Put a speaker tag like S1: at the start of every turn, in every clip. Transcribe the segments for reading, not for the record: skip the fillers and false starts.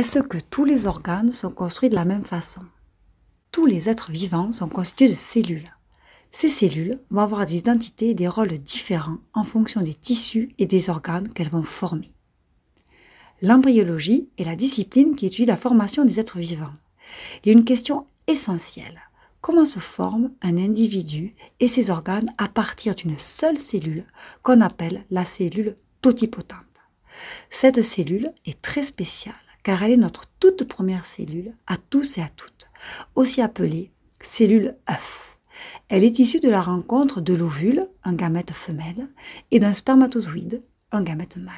S1: Est-ce que tous les organes sont construits de la même façon? Tous les êtres vivants sont constitués de cellules. Ces cellules vont avoir des identités et des rôles différents en fonction des tissus et des organes qu'elles vont former. L'embryologie est la discipline qui étudie la formation des êtres vivants. Il y a une question essentielle. Comment se forme un individu et ses organes à partir d'une seule cellule qu'on appelle la cellule totipotente? Cette cellule est très spéciale car elle est notre toute première cellule à tous et à toutes, aussi appelée cellule œuf. Elle est issue de la rencontre de l'ovule, un gamète femelle, et d'un spermatozoïde, un gamète mâle.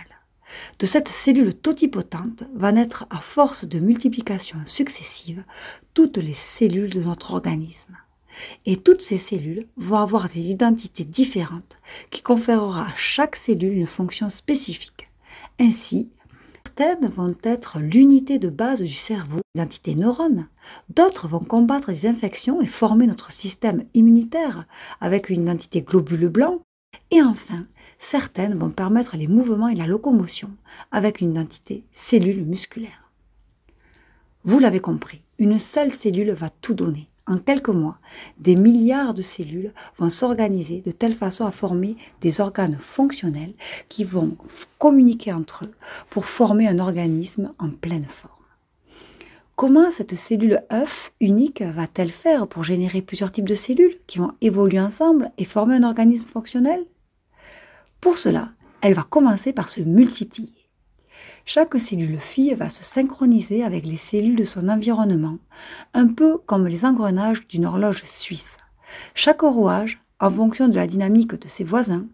S1: De cette cellule totipotente va naître à force de multiplication successive toutes les cellules de notre organisme. Et toutes ces cellules vont avoir des identités différentes qui conférera à chaque cellule une fonction spécifique. Ainsi, certaines vont être l'unité de base du cerveau, l'identité neurone. D'autres vont combattre les infections et former notre système immunitaire avec une identité globule blanc. Et enfin, certaines vont permettre les mouvements et la locomotion avec une identité cellule musculaire. Vous l'avez compris, une seule cellule va tout donner. En quelques mois, des milliards de cellules vont s'organiser de telle façon à former des organes fonctionnels qui vont communiquer entre eux pour former un organisme en pleine forme. Comment cette cellule œuf unique va-t-elle faire pour générer plusieurs types de cellules qui vont évoluer ensemble et former un organisme fonctionnel? Pour cela, elle va commencer par se multiplier. Chaque cellule fille va se synchroniser avec les cellules de son environnement, un peu comme les engrenages d'une horloge suisse. Chaque rouage, en fonction de la dynamique de ses voisins,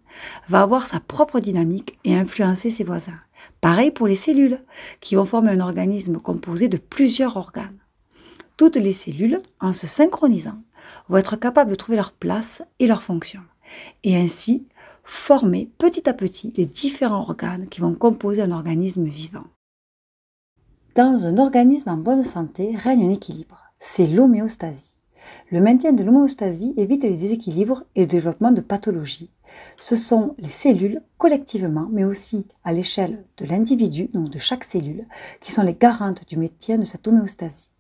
S1: va avoir sa propre dynamique et influencer ses voisins. Pareil pour les cellules, qui vont former un organisme composé de plusieurs organes. Toutes les cellules, en se synchronisant, vont être capables de trouver leur place et leur fonction, et ainsi former petit à petit les différents organes qui vont composer un organisme vivant. Dans un organisme en bonne santé règne un équilibre, c'est l'homéostasie. Le maintien de l'homéostasie évite les déséquilibres et le développement de pathologies. Ce sont les cellules collectivement, mais aussi à l'échelle de l'individu, donc de chaque cellule, qui sont les garantes du maintien de cette homéostasie.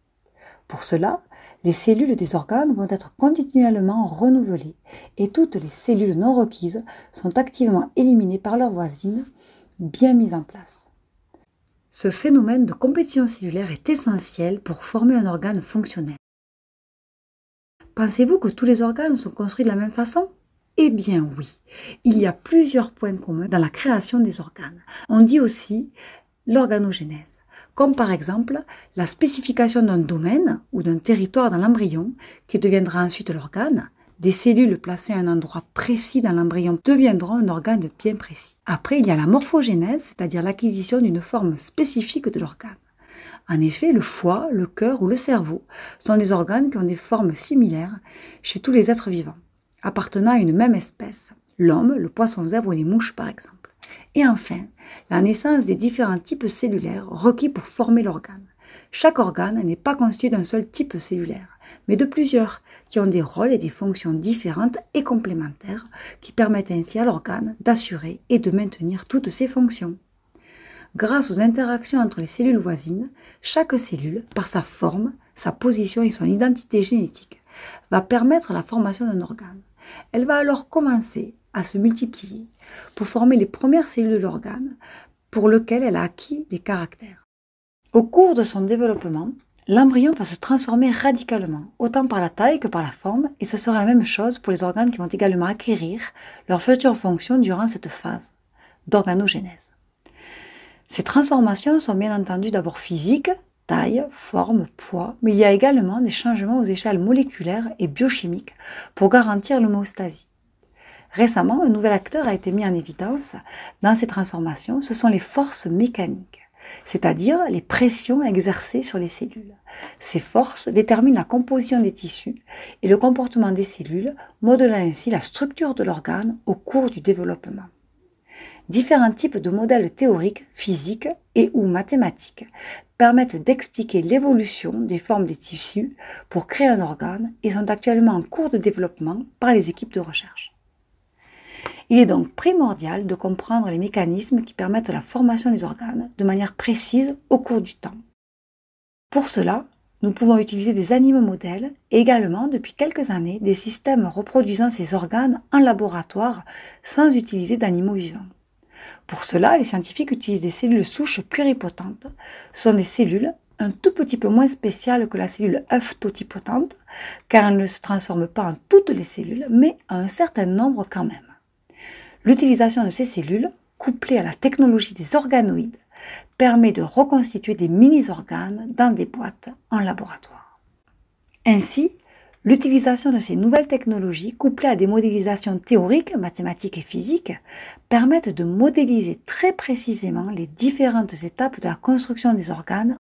S1: Pour cela, les cellules des organes vont être continuellement renouvelées et toutes les cellules non requises sont activement éliminées par leurs voisines, bien mises en place. Ce phénomène de compétition cellulaire est essentiel pour former un organe fonctionnel. Pensez-vous que tous les organes sont construits de la même façon? Eh bien oui, il y a plusieurs points communs dans la création des organes. On dit aussi l'organogénèse, comme par exemple la spécification d'un domaine ou d'un territoire dans l'embryon qui deviendra ensuite l'organe. Des cellules placées à un endroit précis dans l'embryon deviendront un organe bien précis. Après, il y a la morphogénèse, c'est-à-dire l'acquisition d'une forme spécifique de l'organe. En effet, le foie, le cœur ou le cerveau sont des organes qui ont des formes similaires chez tous les êtres vivants, appartenant à une même espèce, l'homme, le poisson zèbre ou les mouches par exemple. Et enfin, la naissance des différents types cellulaires requis pour former l'organe. Chaque organe n'est pas constitué d'un seul type cellulaire, mais de plusieurs, qui ont des rôles et des fonctions différentes et complémentaires, qui permettent ainsi à l'organe d'assurer et de maintenir toutes ses fonctions. Grâce aux interactions entre les cellules voisines, chaque cellule, par sa forme, sa position et son identité génétique, va permettre la formation d'un organe. Elle va alors commencer à se multiplier pour former les premières cellules de l'organe pour lequel elle a acquis des caractères. Au cours de son développement, l'embryon va se transformer radicalement, autant par la taille que par la forme, et ce sera la même chose pour les organes qui vont également acquérir leurs futures fonctions durant cette phase d'organogénèse. Ces transformations sont bien entendu d'abord physiques, taille, forme, poids, mais il y a également des changements aux échelles moléculaires et biochimiques pour garantir l'homéostasie. Récemment, un nouvel acteur a été mis en évidence dans ces transformations, ce sont les forces mécaniques, c'est-à-dire les pressions exercées sur les cellules. Ces forces déterminent la composition des tissus et le comportement des cellules, modelant ainsi la structure de l'organe au cours du développement. Différents types de modèles théoriques, physiques et ou mathématiques permettent d'expliquer l'évolution des formes des tissus pour créer un organe et sont actuellement en cours de développement par les équipes de recherche. Il est donc primordial de comprendre les mécanismes qui permettent la formation des organes de manière précise au cours du temps. Pour cela, nous pouvons utiliser des animaux modèles et également, depuis quelques années, des systèmes reproduisant ces organes en laboratoire sans utiliser d'animaux vivants. Pour cela, les scientifiques utilisent des cellules souches pluripotentes. Ce sont des cellules un tout petit peu moins spéciales que la cellule œuf totipotente, car elles ne se transforment pas en toutes les cellules, mais en un certain nombre quand même. L'utilisation de ces cellules, couplée à la technologie des organoïdes, permet de reconstituer des mini-organes dans des boîtes en laboratoire. Ainsi, l'utilisation de ces nouvelles technologies, couplées à des modélisations théoriques, mathématiques et physiques, permettent de modéliser très précisément les différentes étapes de la construction des organes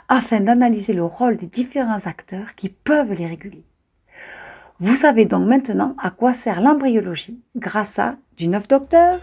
S1: afin d'analyser le rôle des différents acteurs qui peuvent les réguler. Vous savez donc maintenant à quoi sert l'embryologie grâce à Du 9 Docteur.